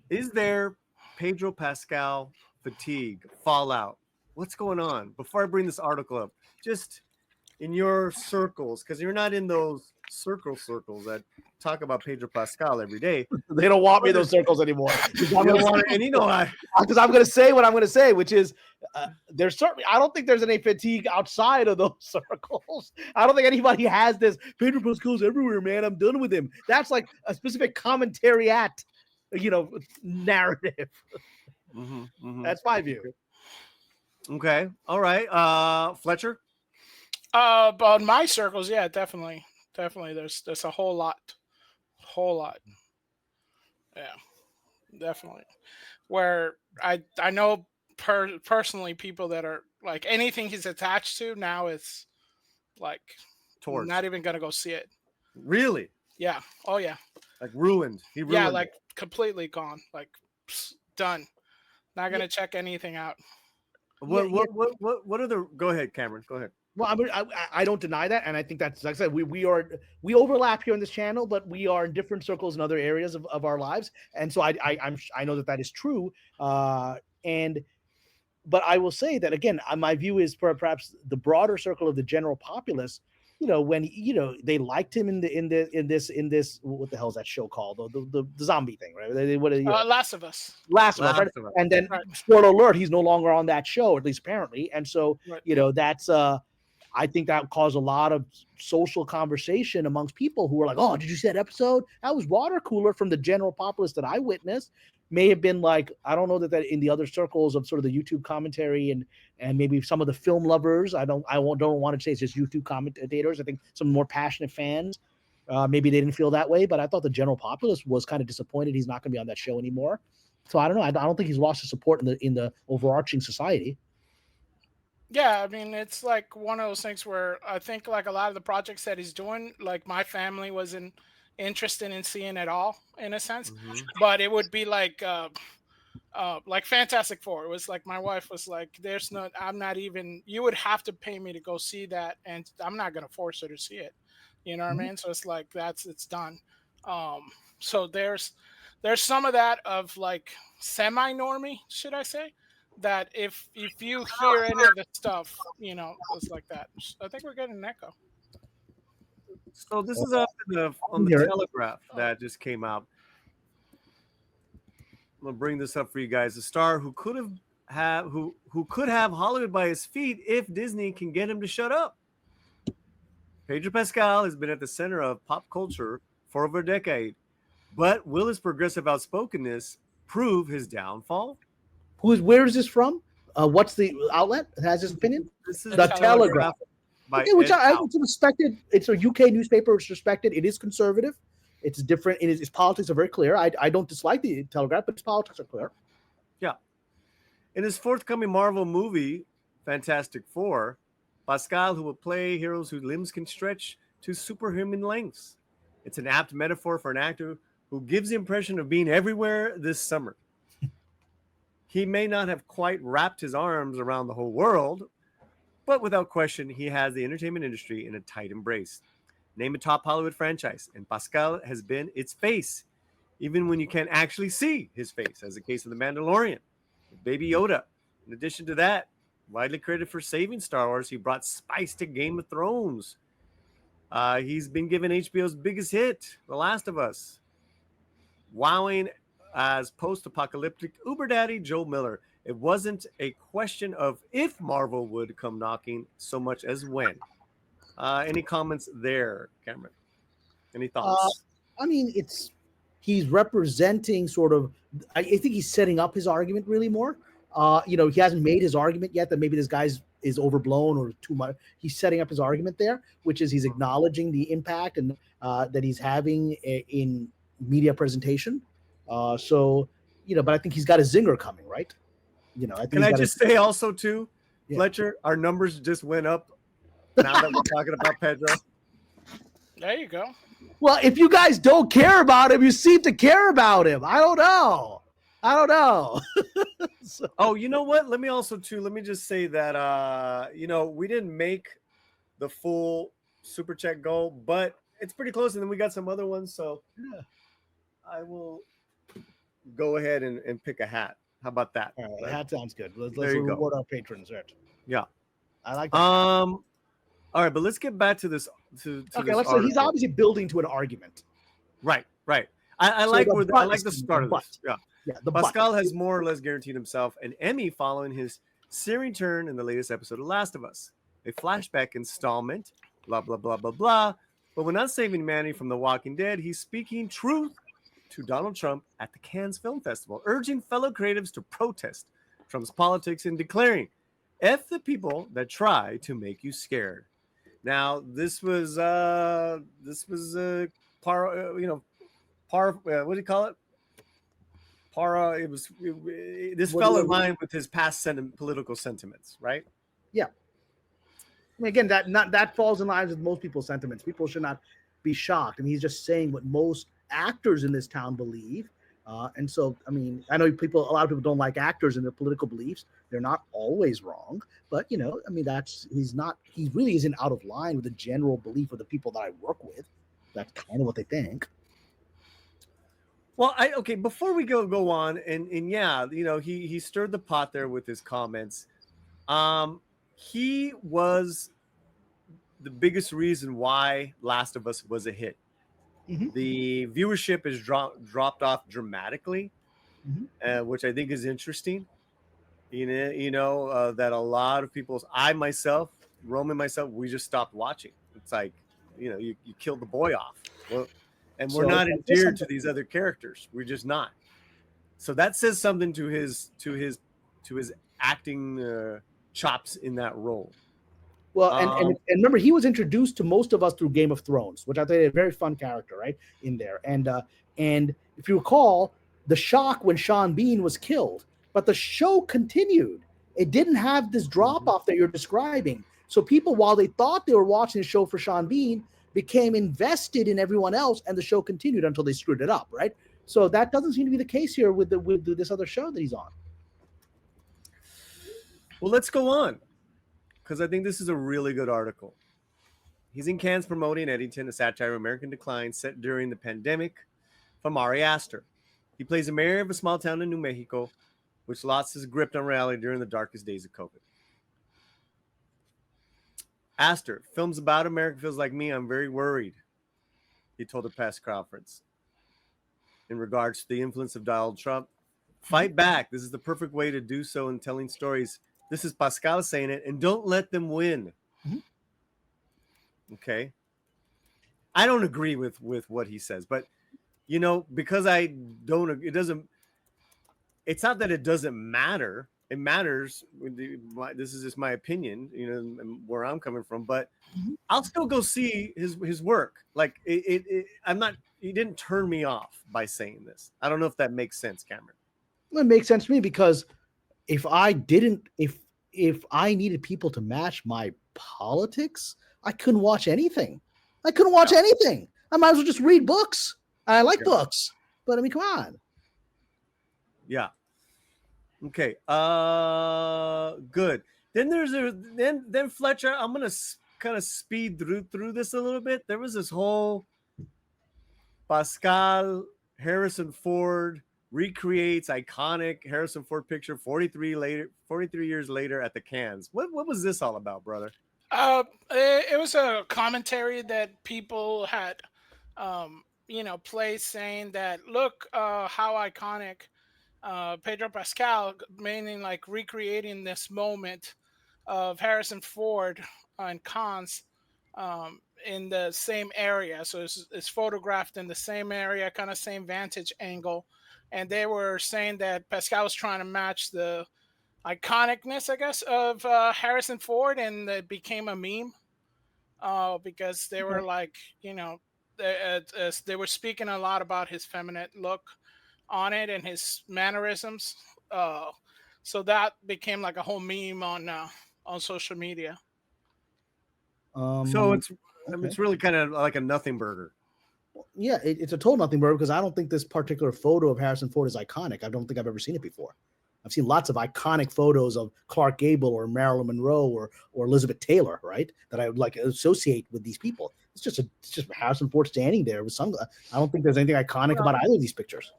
Is there Pedro Pascal fatigue, fallout? What's going on? Before I bring this article up, just in your circles, because you're not in those circles that talk about Pedro Pascal every day. They don't want me in those circles anymore. You don't want it, and you know I. Because I'm going to say what I'm going to say, which is there's certainly, I don't think there's any fatigue outside of those circles. I don't think anybody has this Pedro Pascal's everywhere, man. I'm done with him. That's like a specific commentary at, narrative. That's my view. Okay. All right. Fletcher? But my circles, yeah, definitely. There's a whole lot. Yeah, definitely. Where I know personally people that are like anything he's attached to now is like not even gonna go see it. Really? Yeah. Oh yeah. Like ruined. He ruined. Yeah, like completely gone. Like done. Not gonna check anything out. What are the? Go ahead, Cameron. Go ahead. Well, I don't deny that, and I think that's, like I said, we overlap here on this channel, but we are in different circles in other areas of our lives, and so I know that is true. But I will say that again, my view is perhaps the broader circle of the general populace. When they liked him in this what the hell is that show called, the zombie thing, right? Last of Us. Last of Us, right? And then spoiler alert, he's no longer on that show, at least apparently, and so that's I think that caused a lot of social conversation amongst people who were like, "Oh, did you see that episode? That was water cooler." From the general populace that I witnessed, may have been like, I don't know that in the other circles of sort of the YouTube commentary and maybe some of the film lovers. I don't want to say it's just YouTube commentators. I think some more passionate fans, maybe they didn't feel that way, but I thought the general populace was kind of disappointed he's not going to be on that show anymore. So I don't know. I don't think he's lost his support in the overarching society. Yeah, I mean, it's like one of those things where I think like a lot of the projects that he's doing, like my family wasn't interested in seeing at all, in a sense. But it would be like Fantastic Four. It was like my wife was like, I'm not even, you would have to pay me to go see that, and I'm not gonna force her to see it. You know what I mean? So it's like it's done. So there's some of that of like semi-normie, should I say? That if you hear any of the stuff, it's like that. I think we're getting an echo. So this is on the Telegraph that just came out. I'm gonna bring this up for you guys. A star who could have Hollywood by his feet if Disney can get him to shut up. Pedro Pascal has been at the center of pop culture for over a decade, but will his progressive outspokenness prove his downfall? Where is this from? What's the outlet that has his opinion? This is the Telegraph. Okay, which it's respected. It's a UK newspaper. It's respected. It is conservative. It's different. Its politics are very clear. I don't dislike the Telegraph, but its politics are clear. Yeah. In his forthcoming Marvel movie, Fantastic Four, Pascal, who will play heroes whose limbs can stretch to superhuman lengths. It's an apt metaphor for an actor who gives the impression of being everywhere this summer. He may not have quite wrapped his arms around the whole world, but without question, he has the entertainment industry in a tight embrace. Name a top Hollywood franchise, and Pascal has been its face, even when you can't actually see his face, as the case of The Mandalorian, Baby Yoda. In addition to that, widely credited for saving Star Wars, he brought spice to Game of Thrones. He's been given HBO's biggest hit, The Last of Us, wowing as post-apocalyptic Uber daddy Joe Miller. It wasn't a question of if Marvel would come knocking so much as when. Any comments there, Cameron? Any thoughts? I mean, he's representing sort of, I think he's setting up his argument really more. He hasn't made his argument yet that maybe this guy is overblown or too much. He's setting up his argument there, which is he's acknowledging the impact and that he's having in media presentation. But I think he's got a zinger coming, right? Can I just say also too, Fletcher, our numbers just went up now that we're talking about Pedro. There you go. Well, if you guys don't care about him, you seem to care about him. I don't know. So. Oh, you know what? Let me just say that we didn't make the full super check goal, but it's pretty close, and then we got some other ones. So I will go ahead and pick a hat. How about that? All right, that sounds good. Let's There you go. reward our patrons, right? Yeah. I like that. All right, but let's get back to this. To Okay, this let's say he's article. obviously building to an argument. Right. I So like the where but I like the is start of but. this. Yeah. Yeah, the Pascal but. has more or less guaranteed himself an Emmy following his searing turn in the latest episode of Last of Us, a flashback installment. Blah blah blah blah blah. But when not saving Manny from The Walking Dead, he's speaking truth to Donald Trump at the Cannes Film Festival, urging fellow creatives to protest Trump's politics and declaring, "F the people that try to make you scared." Now, this was what do you call it? This fell in line with his past political sentiments, right? Yeah. I mean, again, that falls in line with most people's sentiments. People should not be shocked. I mean, he's just saying what most actors in this town believe. And so, I mean, I know a lot of people don't like actors and their political beliefs. They're not always wrong, but I mean, he really isn't out of line with the general belief of the people that I work with. That's kind of what they think. Well, before we go on, and yeah, he stirred the pot there with his comments. He was the biggest reason why Last of Us was a hit. Mm-hmm. The viewership has dropped off dramatically, which I think is interesting. That a lot of people, Roman myself, we just stopped watching. It's like, you killed the boy off. Well, and we're not endeared to these other characters. We're just not. So that says something to his acting chops in that role. Well, and remember, he was introduced to most of us through Game of Thrones, which I think is a very fun character, right, in there. And if you recall, the shock when Sean Bean was killed, but the show continued. It didn't have this drop-off that you're describing. So people, while they thought they were watching the show for Sean Bean, became invested in everyone else, and the show continued until they screwed it up, right? So that doesn't seem to be the case here with this other show that he's on. Well, let's go on, because I think this is a really good article. He's in Cannes promoting Eddington, a satire of American decline set during the pandemic, from Ari Aster. He plays the mayor of a small town in New Mexico, which lost his grip on reality during the darkest days of COVID. Aster, films about America feels like me. I'm very worried, he told a press conference in regards to the influence of Donald Trump. Fight back. This is the perfect way to do so in telling stories. This is Pascal saying it, and don't let them win. Okay. I don't agree with what he says, but because I don't, it's not that it doesn't matter. It matters. This is just my opinion, where I'm coming from, but I'll still go see his work. Like I'm not, he didn't turn me off by saying this. I don't know if that makes sense, Cameron. It makes sense to me, because if I needed people to match my politics, I couldn't watch anything. I might as well just read books. I like books, but I mean, come on. Yeah. Okay. Good. Then then Fletcher, I'm gonna kind of speed through this a little bit. There was this whole Pascal Harrison Ford recreates iconic Harrison Ford picture 43 years later at the Cannes. What was this all about, brother? It was a commentary that people had played, saying that, look, how iconic Pedro Pascal, meaning like recreating this moment of Harrison Ford and Cannes in the same area. So it's photographed in the same area, kind of same vantage angle. And they were saying that Pascal was trying to match the iconicness, I guess, of Harrison Ford, and it became a meme because they were like, they were speaking a lot about his feminine look on it and his mannerisms. So that became like a whole meme on social media. So it's really kind of like a nothing burger. Yeah, it's a total nothing burger, because I don't think this particular photo of Harrison Ford is iconic. I don't think I've ever seen it before. I've seen lots of iconic photos of Clark Gable or Marilyn Monroe or Elizabeth Taylor, right, that I would like associate with these people. It's just Harrison Ford standing there with some. I don't think there's anything iconic about either of these pictures.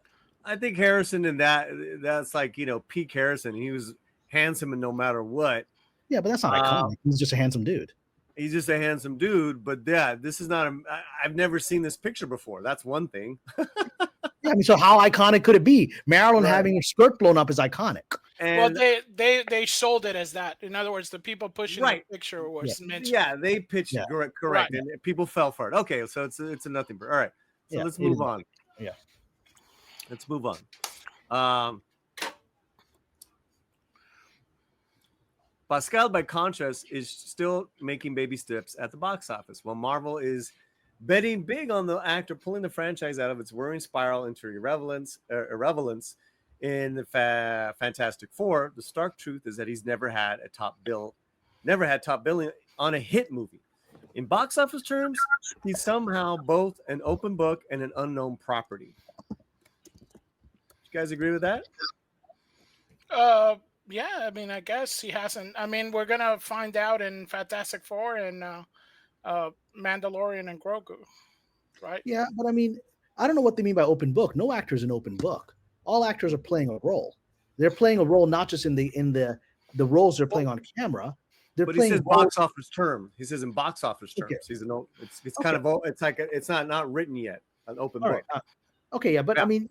I think Harrison and that's like, peak Harrison. He was handsome and no matter what. Yeah, but that's not iconic. He's just a handsome dude. He's just a handsome dude, but yeah, this is not I've never seen this picture before. That's one thing. Yeah, I mean, so how iconic could it be? Marilyn having her skirt blown up is iconic. And well, they sold it as that. In other words, the people pushing the picture was mentioned. Yeah, they pitched it correct, and people fell for it. Okay, so it's a nothing. All right, so let's move on. Yeah, let's move on. Pascal, by contrast, is still making baby steps at the box office, while Marvel is betting big on the actor pulling the franchise out of its worrying spiral into irrelevance in the Fantastic Four. The stark truth is that he's never had top billing on a hit movie. In box office terms, he's somehow both an open book and an unknown property. You guys agree with that? Yeah, I mean, I guess he hasn't. I mean, we're gonna find out in Fantastic Four and Mandalorian and Grogu, right? Yeah, but I mean, I don't know what they mean by open book. No actor is an open book. All actors are playing a role. They're playing a role not just in the roles they're playing on camera. But he says box office term. He says in box office terms. Okay. It's kind of it's like it's not written yet. An open book. Right. Okay, yeah, but I mean,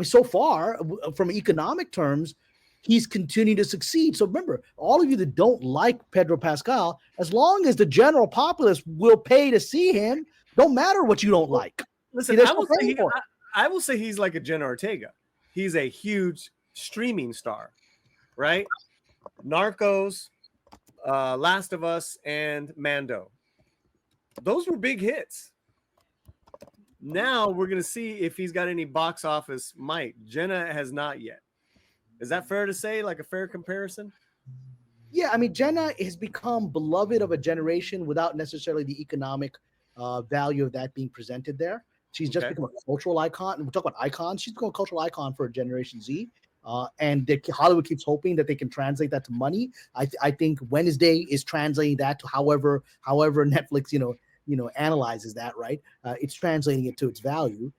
so far from economic terms, he's continuing to succeed. So remember, all of you that don't like Pedro Pascal, as long as the general populace will pay to see him, don't matter what you don't like. Listen, I will say he's like a Jenna Ortega. He's a huge streaming star, right? Narcos, Last of Us, and Mando. Those were big hits. Now we're going to see if he's got any box office might. Jenna has not yet. Is that fair to say, like a fair comparison? Yeah, I mean, Jenna has become beloved of a generation without necessarily the economic value of that being presented there. She's just become a cultural icon. And we talk about icons. She's become a cultural icon for Generation Z. And Hollywood keeps hoping that they can translate that to money. I think Wednesday is translating that to however Netflix, analyzes that, right? It's translating it to its value.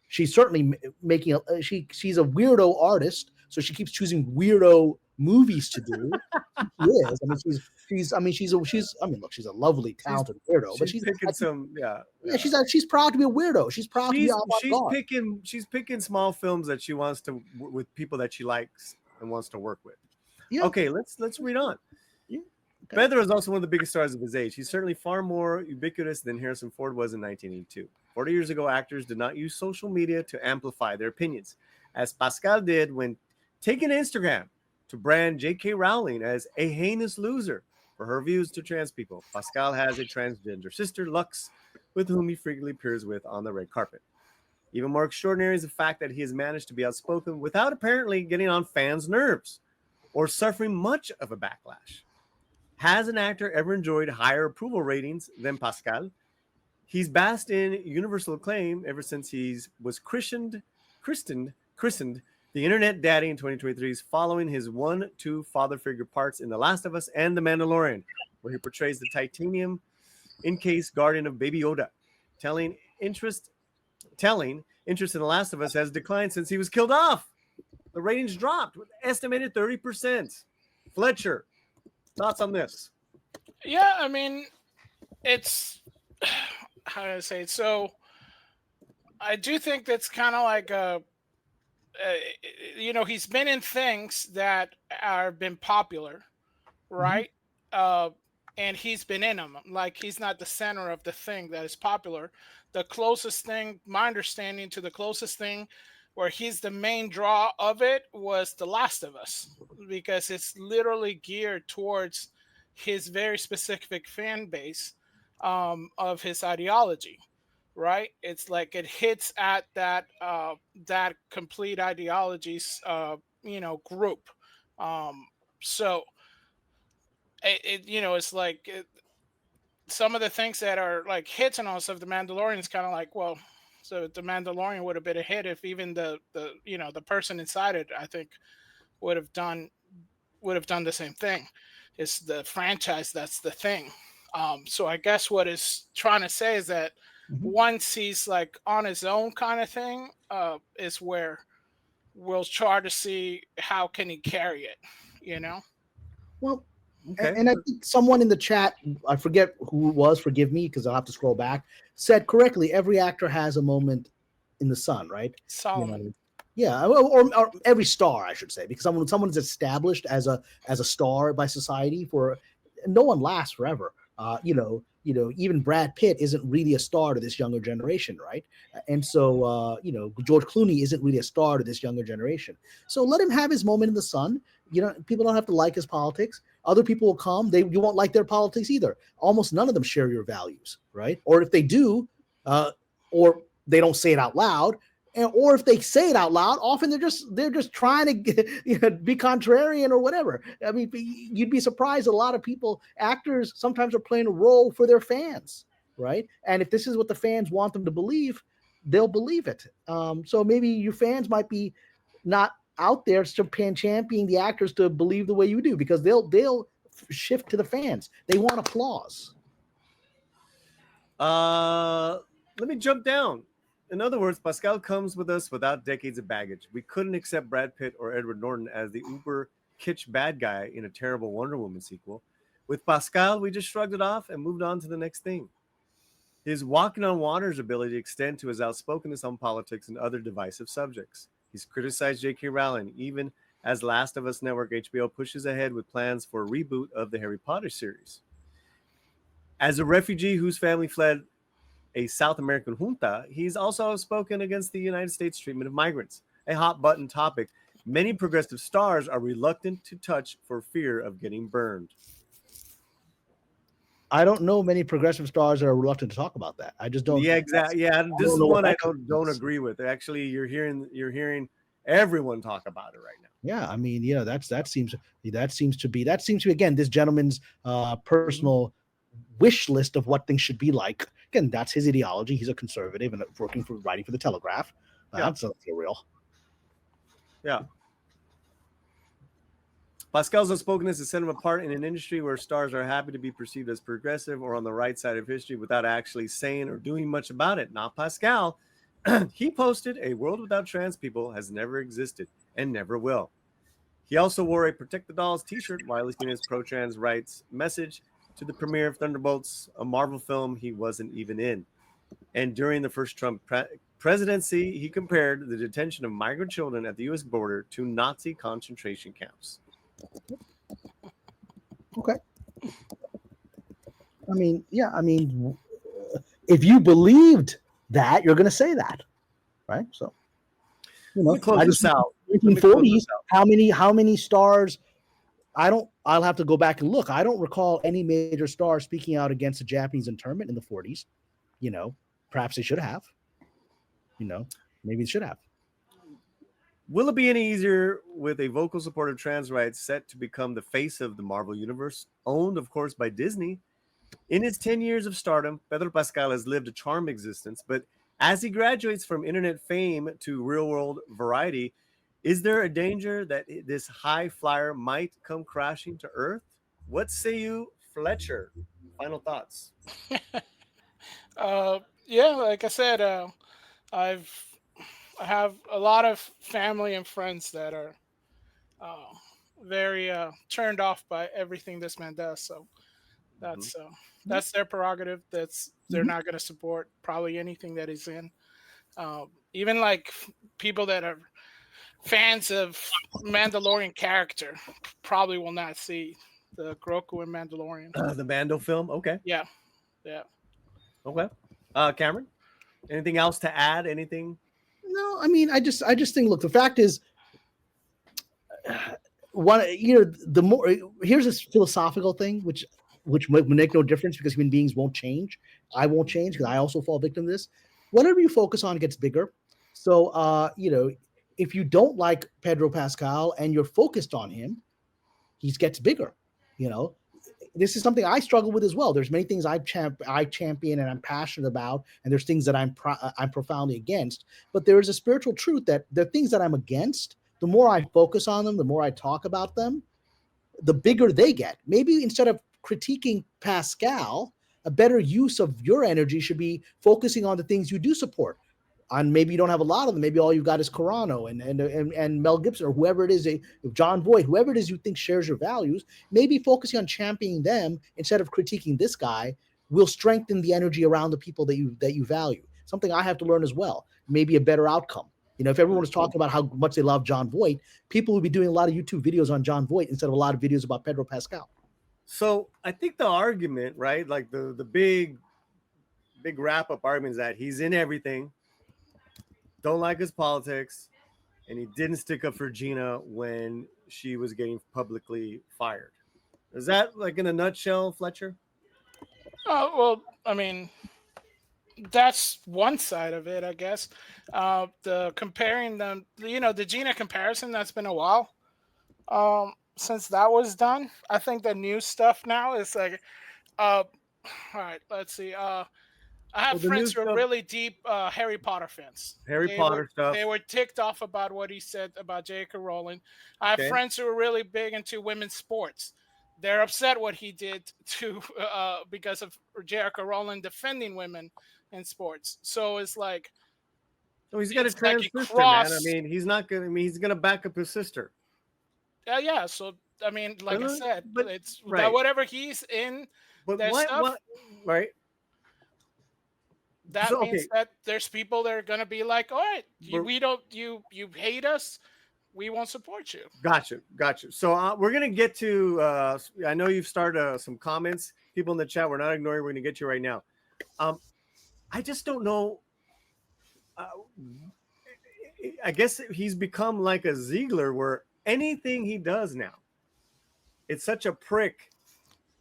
She's certainly making she's a weirdo artist, so she keeps choosing weirdo movies to do. She's she's a lovely, talented weirdo, but she's picking she's proud to be a weirdo. She's proud to be she's picking small films that she wants to with people that she likes and wants to work with. Yeah. Okay, let's read on. Yeah. Okay. Pedro is also one of the biggest stars of his age. He's certainly far more ubiquitous than Harrison Ford was in 1982. 40 years ago, actors did not use social media to amplify their opinions, as Pascal did when taking Instagram to brand JK Rowling as a heinous loser for her views to trans people. Pascal has a transgender sister, Lux, with whom he frequently appears with on the red carpet. Even more extraordinary is the fact that he has managed to be outspoken without apparently getting on fans' nerves or suffering much of a backlash. Has an actor ever enjoyed higher approval ratings than Pascal? He's basked in universal acclaim ever since he was christened the internet daddy in 2023's following his 1-2 father figure parts in The Last of Us and The Mandalorian, where he portrays the titanium encased guardian of Baby Yoda. Telling interest in The Last of Us has declined since he was killed off. The ratings dropped with estimated 30%. Fletcher, thoughts on this? Yeah, I mean, it's how do I say it? So I do think that's kind of like he's been in things that have been popular, right? Mm-hmm. And he's been in them. Like, he's not the center of the thing that is popular. The closest thing, my understanding to the closest thing where he's the main draw of it was The Last of Us, because it's literally geared towards his very specific fan base of his ideology, right? It's like it hits at that complete ideologies group. So it's like some of the things that are like hits and all stuff. The Mandalorian is kind of like, well, so the Mandalorian would have been a hit if even the person inside it, I think, would have done the same thing. It's the franchise that's the thing. So I guess what it's trying to say is that once he's like on his own kind of thing, is where we'll try to see how can he carry it, you know. Well, Okay. and I think someone in the chat, I forget who it was, forgive me because I'll have to scroll back, said correctly, every actor has a moment in the sun, right? Solomon. You know, yeah, or every star, I should say, because someone's established as a star by society, for no one lasts forever. Even Brad Pitt isn't really a star to this younger generation, right? And so, George Clooney isn't really a star to this younger generation. So let him have his moment in the sun. People don't have to like his politics. Other people will come. You won't like their politics either. Almost none of them share your values, right? Or if they do, or they don't say it out loud, or if they say it out loud, often they're just trying to be contrarian or whatever. I mean, you'd be surprised a lot of actors sometimes are playing a role for their fans, right? And if this is what the fans want them to believe, they'll believe it. So maybe your fans might be not out there championing the actors to believe the way you do, because they'll shift to the fans. They want applause. Let me jump down. In other words, Pascal comes with us without decades of baggage. We couldn't accept Brad Pitt or Edward Norton as the uber kitsch bad guy in a terrible Wonder Woman sequel. With Pascal, we just shrugged it off and moved on to the next thing. His walking on water's ability extend to his outspokenness on politics and other divisive subjects. He's criticized JK Rowling, even as Last of Us Network HBO pushes ahead with plans for a reboot of the Harry Potter series. As a refugee whose family fled a South American junta, he's also outspoken against the United States treatment of migrants, a hot button topic many progressive stars are reluctant to touch for fear of getting burned. I don't know many progressive stars that are reluctant to talk about that. I just don't. Yeah, exactly. Yeah, this is one I don't agree with. Actually, you're hearing everyone talk about it right now. Yeah, I mean, that seems to be again this gentleman's personal wish list of what things should be like. Again, that's his ideology. He's a conservative and writing for the Telegraph. That's not real. Yeah. Pascal's outspokenness has set him apart in an industry where stars are happy to be perceived as progressive or on the right side of history without actually saying or doing much about it. Not Pascal. He posted, "A world without trans people has never existed and never will." He also wore a Protect the Dolls t-shirt while issuing his pro-trans rights message to the premiere of Thunderbolts, a Marvel film he wasn't even in. And during the first Trump presidency, he compared the detention of migrant children at the U.S. border to Nazi concentration camps. Okay. I mean, if you believed that, you're going to say that, right? So, close this out. 1940s. How many stars? I'll have to go back and look. I don't recall any major stars speaking out against the Japanese internment in the 40s. Perhaps they should have. Maybe they should have. Will it be any easier with a vocal support of trans rights set to become the face of the Marvel Universe, owned, of course, by Disney? In his 10 years of stardom, Pedro Pascal has lived a charmed existence, but as he graduates from internet fame to real-world variety, is there a danger that this high flyer might come crashing to Earth? What say you, Fletcher? Final thoughts. Yeah, like I said, I have a lot of family and friends that are very turned off by everything this man does. So that's their prerogative. They're not going to support probably anything that he's in. Even like people that are fans of Mandalorian character probably will not see the Grogu and Mandalorian. The Mando film? Okay. Yeah. Okay. Cameron, anything else to add? Anything? No, I mean, I just think, look, the fact is, the more, here's this philosophical thing, which would make no difference because human beings won't change. I won't change because I also fall victim to this. Whatever you focus on gets bigger. So, if you don't like Pedro Pascal and you're focused on him, he gets bigger. This is something I struggle with as well. There's many things I champion and I'm passionate about, and there's things that I'm profoundly against. But there is a spiritual truth that the things that I'm against, the more I focus on them, the more I talk about them, the bigger they get. Maybe instead of critiquing Pascal, a better use of your energy should be focusing on the things you do support. And maybe you don't have a lot of them. Maybe all you've got is Carano and Mel Gibson or whoever it is, John Boyd, whoever it is you think shares your values. Maybe focusing on championing them instead of critiquing this guy will strengthen the energy around the people that you value. Something I have to learn as well. Maybe a better outcome. If everyone is talking about how much they love John Voight, people will be doing a lot of YouTube videos on John Voight instead of a lot of videos about Pedro Pascal. So I think the argument, right, like the big wrap-up argument is that he's in everything, don't like his politics, and he didn't stick up for Gina when she was getting publicly fired. Is that like in a nutshell, Fletcher? Oh, well, I mean, that's one side of it, I guess. The comparing them, the Gina comparison, that's been a while since that was done. I think the new stuff now is like, all right, let's see. I have friends who are really deep Harry Potter fans. Stuff. They were ticked off about what he said about JK Rowling. I have friends who are really big into women's sports. They're upset what he did because of JK Rowling defending women in sports. So it's like, so he's got a trans sister, man. I mean, he's not gonna. I mean, he's gonna back up his sister. Yeah. So I mean, like I said, but it's that whatever he's in. But what? Right. That means that there's people that are gonna be like, all right, you hate us, we won't support you. Gotcha. So we're gonna get to. I know you've started some comments. People in the chat, we're not ignoring. We're gonna get you right now. I just don't know. I guess he's become like a Ziegler, where anything he does now, it's such a prick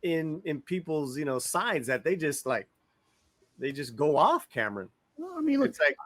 in people's sides that they just go off, Cameron. Well, I mean, look, it's like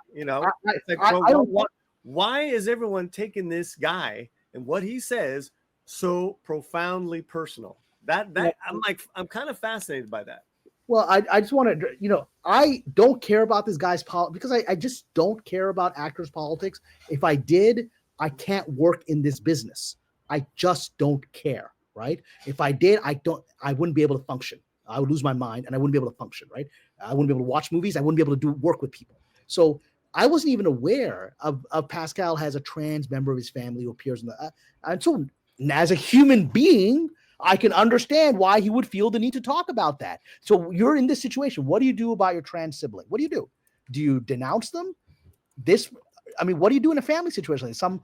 why is everyone taking this guy and what he says so profoundly personal? I'm kind of fascinated by that. Well, I just want to, I don't care about this guy's politics because I just don't care about actors' politics. If I did, I can't work in this business. I just don't care, right? If I did, I wouldn't be able to function. I would lose my mind and I wouldn't be able to function, right? I wouldn't be able to watch movies. I wouldn't be able to work with people. So I wasn't even aware of Pascal has a trans member of his family who appears in the. And so as a human being, I can understand why he would feel the need to talk about that. So you're in this situation. What do you do about your trans sibling? What do you do? Do you denounce them? What do you do in a family situation? Some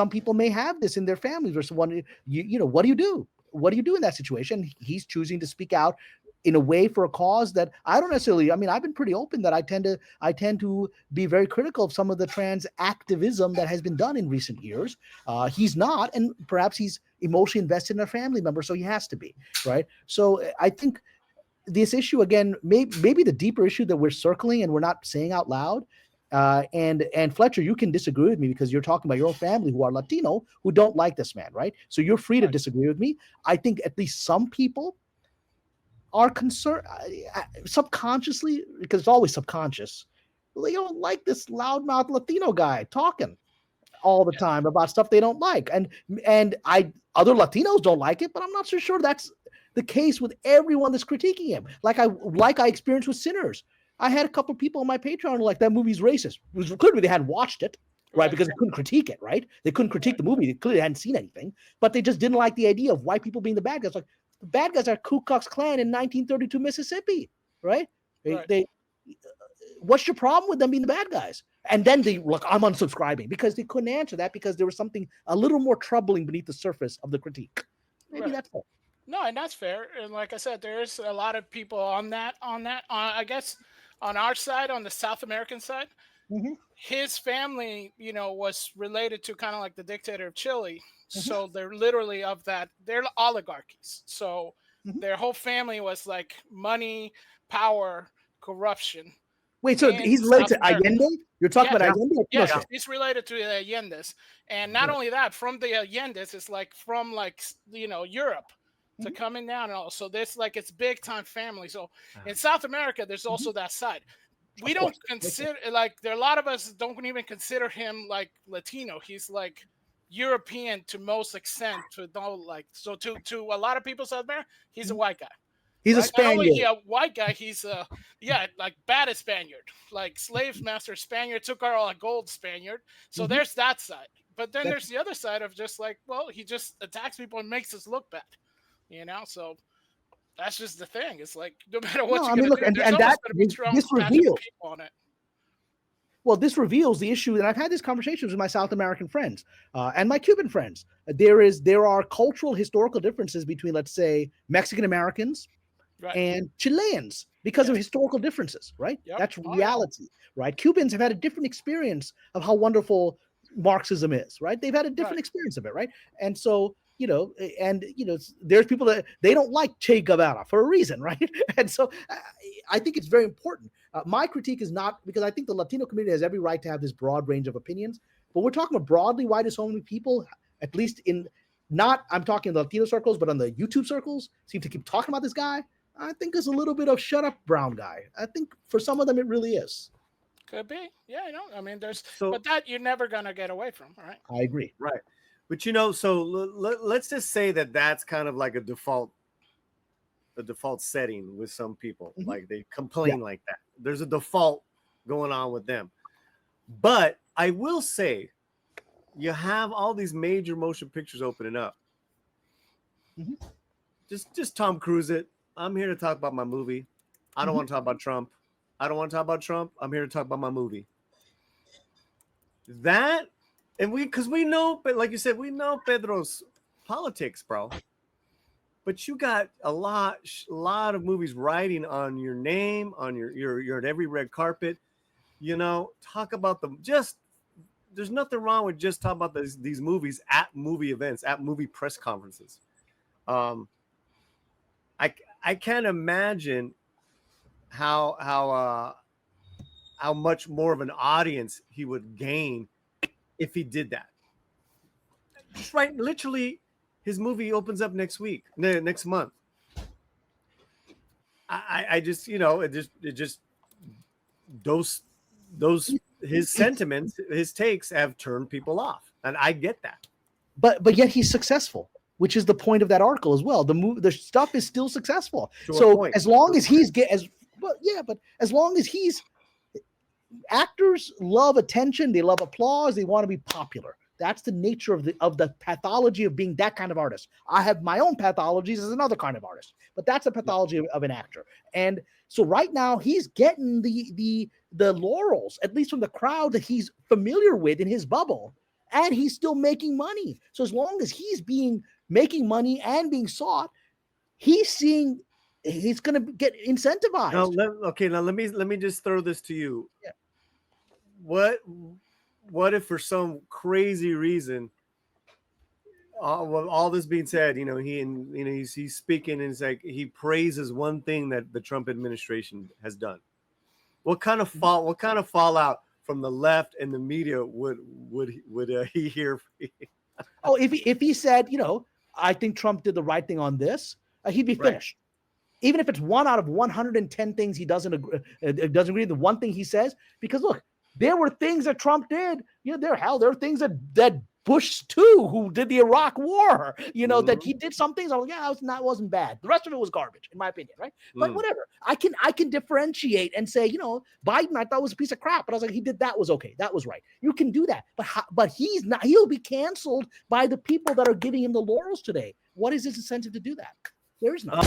people may have this in their families or someone, what do you do? What do you do in that situation? He's choosing to speak out in a way for a cause that I don't necessarily. I mean, I've been pretty open that I tend to be very critical of some of the trans activism that has been done in recent years. He's not, and perhaps he's emotionally invested in a family member, so he has to be, right? So I think this issue again, maybe the deeper issue that we're circling and we're not saying out loud. And Fletcher, you can disagree with me because you're talking about your own family who are Latino who don't like this man, right? So you're free to disagree with me. I think at least some people are concerned subconsciously, because it's always subconscious. They don't like this loudmouth Latino guy talking all the time about stuff they don't like, and other Latinos don't like it, but I'm not so sure that's the case with everyone that's critiquing him. Like I experienced with Sinners. I had a couple of people on my Patreon like that movie's racist. It was clearly they hadn't watched it, right? Because they couldn't critique it, right? They couldn't critique the movie. They clearly hadn't seen anything, but they just didn't like the idea of white people being the bad guys. Like the bad guys are Ku Klux Klan in 1932 Mississippi, right? What's your problem with them being the bad guys? And then they look, I'm unsubscribing because they couldn't answer that because there was something a little more troubling beneath the surface of the critique. Maybe that's fair. No, and that's fair. And like I said, there's a lot of people on that. I guess on our side, on the South American side, his family, was related to kind of like the dictator of Chile. So they're literally of that. They're oligarchies. So their whole family was like money, power, corruption. Wait, so he's related to Allende? You're talking about Allende? Yeah, he's related to the Allendes. And not only that, from the Allendes, it's like from Europe to coming down and all. So there's it's big time family. So in South America, there's also that side. We don't consider there are a lot of us don't even consider him like Latino. He's like European to most extent. To a lot of people in South America, he's a white guy. He's a Not only Spaniard. he a white guy, he's like bad Spaniard, like slave master Spaniard, took our gold Spaniard. So there's that side. But then there's the other side of just like, well, he just attacks people and makes us look bad, So that's just the thing. It's like no matter what you're gonna do, there's always gonna be strong people on it. Well, this reveals the issue, and I've had these conversations with my South American friends and my Cuban friends. There are cultural, historical differences between, let's say, Mexican Americans and Chileans because of historical differences, right? That's reality, right? Cubans have had a different experience of how wonderful Marxism is, right? They've had a different experience of it, right? And so, there's people that they don't like Che Guevara for a reason, right? And so I think it's very important. My critique is not because I think the Latino community has every right to have this broad range of opinions, but we're talking about broadly, why do so many people, at least I'm talking the Latino circles, but on the YouTube circles, seem to keep talking about this guy. I think there's a little bit of shut up brown guy. I think for some of them, it really is. Could be. Yeah, I mean, but that you're never going to get away from, right? I agree. Right. But, so let's just say that that's kind of like a default setting with some people. Like they complain like that. There's a default going on with them. But I will say you have all these major motion pictures opening up. Just Tom Cruise it. I'm here to talk about my movie. I don't want to talk about Trump. I don't want to talk about Trump. I'm here to talk about my movie. Because we know, but like you said, we know Pedro's politics, bro. But you got a lot of movies riding on your name, on you're at every red carpet. Talk about them. There's nothing wrong with just talking about these movies at movie events, at movie press conferences. I can't imagine how much more of an audience he would gain if he did that. Just right, literally, his movie opens up next month. I just, those his sentiments, his takes have turned people off, and I get that. But yet he's successful, which is the point of that article as well. The stuff is still successful. As long as actors love attention, they love applause, they want to be popular. That's the nature of the pathology of being that kind of artist. I have my own pathologies as another kind of artist, but that's a pathology of an actor. And so right now he's getting the laurels, at least from the crowd that he's familiar with in his bubble, and he's still making money. So as long as he's making money and being sought, he's going to get incentivized. Now let me just throw this to you. Yeah. What if for some crazy reason, all this being said, he's speaking and it's like he praises one thing that the Trump administration has done. What kind of fallout from the left and the media would he hear? If he said, I think Trump did the right thing on this, he'd be finished. Right. Even if it's 1 out of 110 things he doesn't agree with, the one thing he says, because look, there were things that Trump did. There are things that Bush too, who did the Iraq War, that he did some things. I was like, that wasn't bad. The rest of it was garbage, in my opinion, right? But whatever. I can differentiate and say, Biden, I thought was a piece of crap, but I was like, that was okay. That was right. You can do that. But he's not, he'll be canceled by the people that are giving him the laurels today. What is his incentive to do that? There is none.